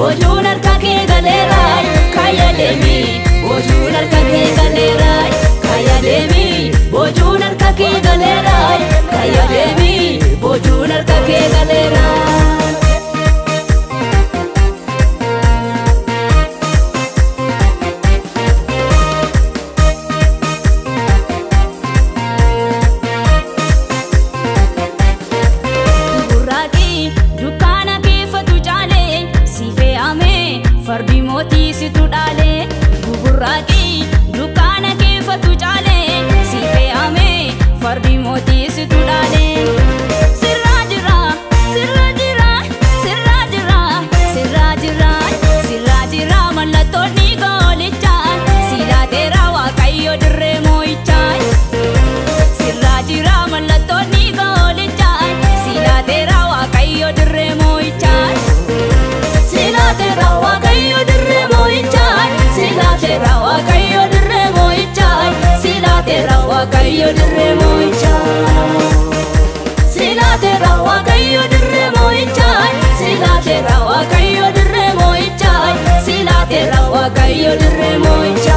bojuun harka kee galeera kaya deemi bojuun harka kee galeera kaya deemi bojuun harka kee galeera kaya deemi bojuun harka kee galeera fardi moti situ dale gugurraqi dukana ke fatu chale sife ame fardi moti situ dale sirajra sirajra sirajra sirajra sirajra malatoni golicha sila tera wa kayo dirre moicha sirajra malatoni golicha sila tera wa kayo dirre moicha sila tera wa kayo dirre moicha sila tera wa kayo dirre moicha sila tera wa kayo dirre moicha sila tera wa kayo dirre moicha sila tera wa kayo dirre moicha sila tera wa kayo dirre moicha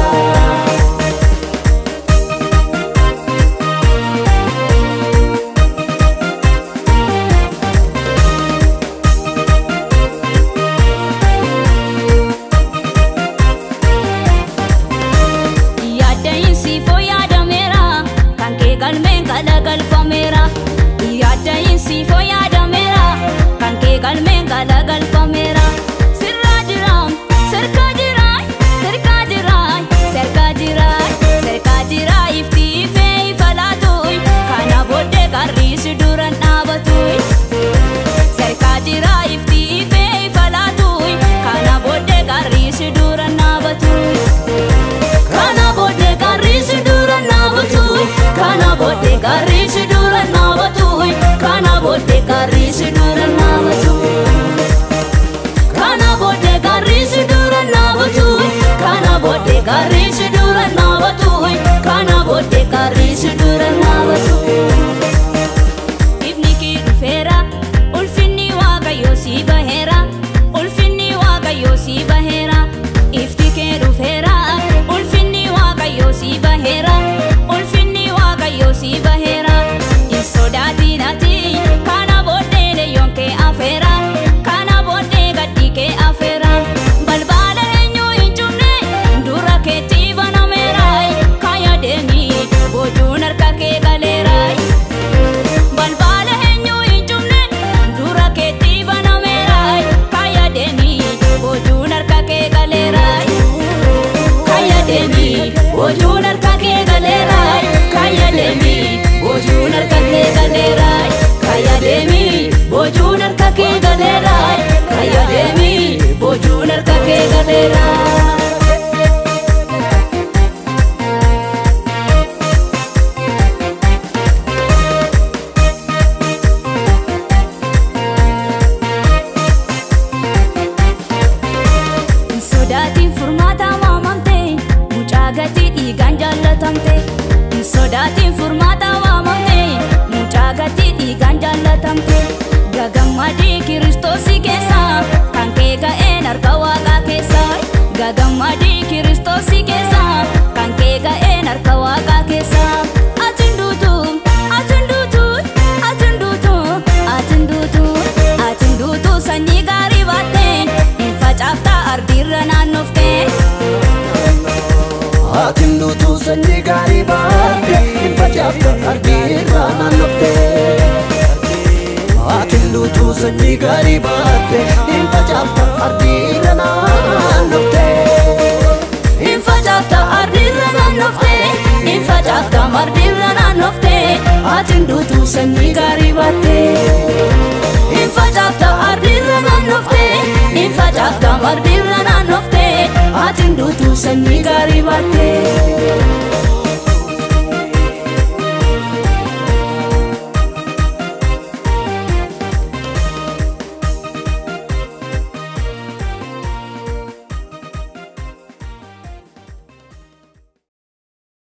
sifo yada mera kanke galmen gala galfa mera sirajram serkajira serkajira serkajira serkajira ifti fe falatoi kana bodde garris duran abatoi serkajira ifti fe falatoi kana bodde garris duran abatoi kana bodde garris duran abatoi kana bodde garris duran abatoi kana bodde garris duran abatoi kana bodde garris duran abatoi kana bodde garris duran abatoi kana bodde garris duran abatoi ibni ki dufera ulfinni waaqayyo si bahera ulfinni waaqayyo si bahera ifti ke dufera ulfinni waaqayyo si bahera ulfinni waaqayyo si bahera isodati nati kana bodde le yonke afera kana bodde gaddi ke afera balbala enyo injumne dura ke tibana merai kaya demi bojuun harka ke galerai balbala enyo injumne dura ke tibana merai kaya demi bojuun harka ke galerai kaya demi bojuun harka ke galerai kaya demi bojuun harka ke galerai kaya demi bojuun harka ke galerai kaya demi bojuun harka ke galerai sodatin furmata waamamte mucaa gati dhiigaan jaalatamte sodatin furmata waamamte mucaa gati dhiigaan jaalatamte gagammadii kiristoosi keessa kan kee ga'een harka waaqaa keessa gagammadii kiristoosi keessa kan kee ga'een harka waaqaa keessa atin duutu atin duutu atin duutu atin duutu atin duutu sanyii gaarii baatte hin facaafta ardiirra naannofte atin duutu sanyii gaarii baatte hin facaafta ardiirra naannofte atin duutu sanyii gaarii baatte hin facaafta ardiirra naannofte hin facaafta ardiirra naannofte hin facaafta ardiirra naannofte atin duutu sanyii gaarii baatte hin facaafta ardiirra naannofte hin facaafta ardiirra naannofte atin duutu sanyii gaarii baatte